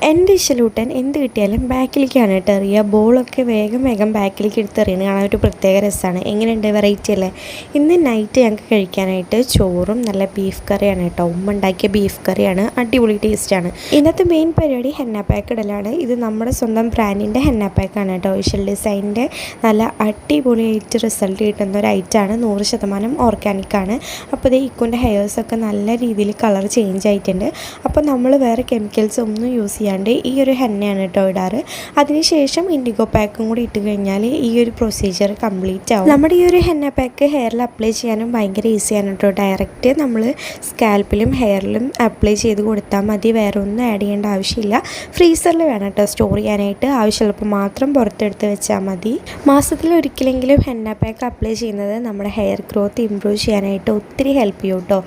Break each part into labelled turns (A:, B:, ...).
A: എൻ്റെ ഇശലൂട്ടൻ എന്ത് കിട്ടിയാലും ബാക്കിലേക്കാണ് കേട്ടോ എറിയുക. ബോളൊക്കെ വേഗം വേഗം ബാക്കിലേക്ക് എടുത്തെറിയുന്നത് കാണാൻ ഒരു പ്രത്യേക രസമാണ്. എങ്ങനെയുണ്ട്, വെറൈറ്റി അല്ലേ? ഇന്ന് നൈറ്റ് ഞങ്ങൾക്ക് കഴിക്കാനായിട്ട് ചോറും നല്ല ബീഫ് കറിയാണ് കേട്ടോ. ഉമ്മ ഉണ്ടാക്കിയ ബീഫ് കറിയാണ്, അടിപൊളി ടേസ്റ്റാണ്. ഇന്നത്തെ മെയിൻ പരിപാടി ഹെന്ന പാക്ക് ഇടലാണ്. ഇത് നമ്മുടെ സ്വന്തം ബ്രാൻഡിൻ്റെ ഹെന്ന പാക്കാണ് കേട്ടോ. ഇശൽ ഡിസൈനിൻ്റെ നല്ല അടിപൊളിയായിട്ട് റിസൾട്ട് കിട്ടുന്ന ഒരു ഐറ്റമാണ്. 100% ഓർഗാനിക്കാണ്. അപ്പോൾ ഇത് ഇക്കുൻ്റെ ഹെയർസൊക്കെ നല്ല രീതിയിൽ കളർ ചേഞ്ച് ആയിട്ടുണ്ട്. അപ്പോൾ നമ്മൾ വേറെ കെമിക്കൽസ് ഒന്നും യൂസ് ചെയ്യാണ്ട് ഈ ഒരു ഹെന്നയാണ് കേട്ടോ ഇടാറ്. അതിനുശേഷം ഇൻഡിഗോ പാക്കും കൂടി ഇട്ട് കഴിഞ്ഞാൽ ഈ ഒരു പ്രൊസീജിയർ കംപ്ലീറ്റ് ആവും. നമ്മുടെ ഈ ഒരു ഹെന്ന പാക്ക് ഹെയറിൽ അപ്ലൈ ചെയ്യാനും ഭയങ്കര ഈസിയാണ് കേട്ടോ. ഡയറക്റ്റ് നമ്മൾ സ്കാൽപ്പിലും ഹെയറിലും അപ്ലൈ ചെയ്ത് കൊടുത്താൽ മതി. വേറെ ഒന്നും ആഡ് ചെയ്യേണ്ട ആവശ്യമില്ല. ഫ്രീസറിൽ വേണം കേട്ടോ സ്റ്റോർ ചെയ്യാനായിട്ട്. ആവശ്യമുള്ളപ്പോൾ മാത്രം പുറത്തെടുത്ത് വെച്ചാൽ മതി. മാസത്തിൽ ഒരിക്കലെങ്കിലും ഹെന്ന പാക്ക് അപ്ലൈ ചെയ്യുന്നത് നമ്മുടെ ഹെയർ ഗ്രോത്ത് ഇമ്പ്രൂവ് ചെയ്യാനായിട്ട് ഒത്തിരി ഹെൽപ്പ് ചെയ്യും കേട്ടോ.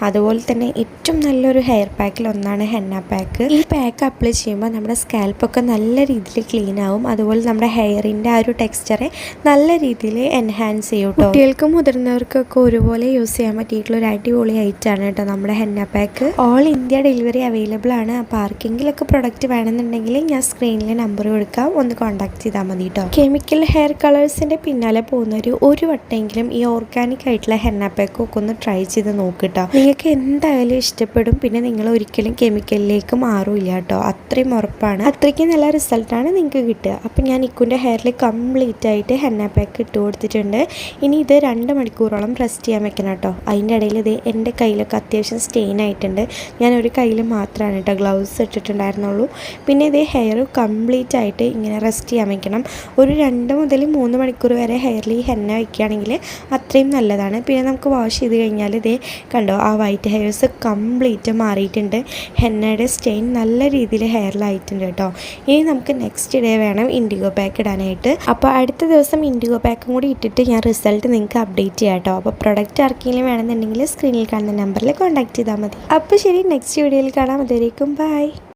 A: അതുപോലെ തന്നെ ഏറ്റവും നല്ലൊരു ഹെയർ പാക്കിൽ ഒന്നാണ് ഹെന്ന പാക്ക്. ഈ പാക്ക് അപ്ലൈ ചെയ്യുമ്പോൾ നമ്മുടെ സ്കാൽപ്പൊക്കെ നല്ല രീതിയിൽ ക്ലീൻ ആവും. അതുപോലെ നമ്മുടെ ഹെയറിൻ്റെ ആ ഒരു ടെക്സ്ചറെ നല്ല രീതിയിൽ എൻഹാൻസ് ചെയ്യും കേട്ടോ. കുട്ടികൾക്കും മുതിർന്നവർക്കൊക്കെ ഒരുപോലെ യൂസ് ചെയ്യാൻ പറ്റിയിട്ടുള്ള ഒരു അടിപൊളി ഐറ്റമാണ് കേട്ടോ നമ്മുടെ henna pack. All India delivery available ആണ്. അപ്പോൾ ആർക്കെങ്കിലൊക്കെ പ്രൊഡക്റ്റ് വേണമെന്നുണ്ടെങ്കിൽ ഞാൻ സ്ക്രീനിൽ നമ്പർ കൊടുക്കാം, ഒന്ന് കോൺടാക്ട് ചെയ്താൽ മതി കേട്ടോ. കെമിക്കൽ ഹെയർ കളേഴ്സിൻ്റെ പിന്നാലെ പോകുന്നവർ ഒരു വട്ടമെങ്കിലും ഈ ഓർഗാനിക് ആയിട്ടുള്ള ഹെന്ന പാക്ക് ഒക്കെ ഒന്ന് ട്രൈ ചെയ്ത് നോക്കിട്ടോ. നിങ്ങൾക്ക് എന്തായാലും ഇഷ്ടപ്പെടും. പിന്നെ നിങ്ങൾ ഒരിക്കലും കെമിക്കലിലേക്ക് മാറില്ല കേട്ടോ. അത്രയും ഉറപ്പാണ്. അത്രയ്ക്കും നല്ല റിസൾട്ടാണ് നിങ്ങൾക്ക് കിട്ടുക. അപ്പം ഞാൻ ഇക്കുൻ്റെ ഹെയറിൽ കംപ്ലീറ്റ് ആയിട്ട് ഹെന്ന പാക്ക് ഇട്ട് കൊടുത്തിട്ടുണ്ട്. ഇനി ഇത് 2 മണിക്കൂറോളം റെസ്റ്റ് ചെയ്യാൻ വെക്കണം കേട്ടോ. അതിൻ്റെ ഇടയിൽ ഇത് എൻ്റെ കയ്യിലൊക്കെ അത്യാവശ്യം സ്റ്റെയിൻ ആയിട്ടുണ്ട്. ഞാൻ ഒരു കയ്യിൽ മാത്രമാണ് കേട്ടോ ഗ്ലൗസ് ഇട്ടിട്ടുണ്ടായിരുന്നുള്ളൂ. പിന്നെ ഇത് ഹെയർ കംപ്ലീറ്റ് ആയിട്ട് ഇങ്ങനെ റെസ്റ്റ് ചെയ്യാൻ വെക്കണം. ഒരു 2 മുതൽ 3 മണിക്കൂർ വരെ ഹെയറിൽ ഈ ഹെന്ന വയ്ക്കുകയാണെങ്കിൽ അത്രയും നല്ലതാണ്. പിന്നെ നമുക്ക് വാഷ് ചെയ്ത് കഴിഞ്ഞാൽ ഇതേ കണ്ടോ, ആ വൈറ്റ് ഹെയർസ് കംപ്ലീറ്റ് മാറിയിട്ടുണ്ട്. ഹെന്നയുടെ സ്റ്റെയിൻ നല്ല രീതിയിൽ ഹെയറിലായിട്ടുണ്ട് കേട്ടോ. ഇനി നമുക്ക് നെക്സ്റ്റ് ഡേ വേണം ഇൻഡിഗോ പാക്ക് ഇടാനായിട്ട്. അപ്പോൾ അടുത്ത ദിവസം ഇൻഡിഗോ പാക്കും കൂടി ഇട്ടിട്ട് ഞാൻ റിസൾട്ട് നിങ്ങൾക്ക് അപ്ഡേറ്റ് ചെയ്യാം കേട്ടോ. അപ്പോൾ പ്രൊഡക്റ്റ് ആർക്കെങ്കിലും വേണമെന്നുണ്ടെങ്കിൽ സ്ക്രീനിൽ കാണുന്ന നമ്പറിൽ കോൺടാക്ട് ചെയ്താൽ മതി. അപ്പോൾ ശരി, നെക്സ്റ്റ് വീഡിയോയിൽ കാണാം. അതുവരേക്കും ബൈ.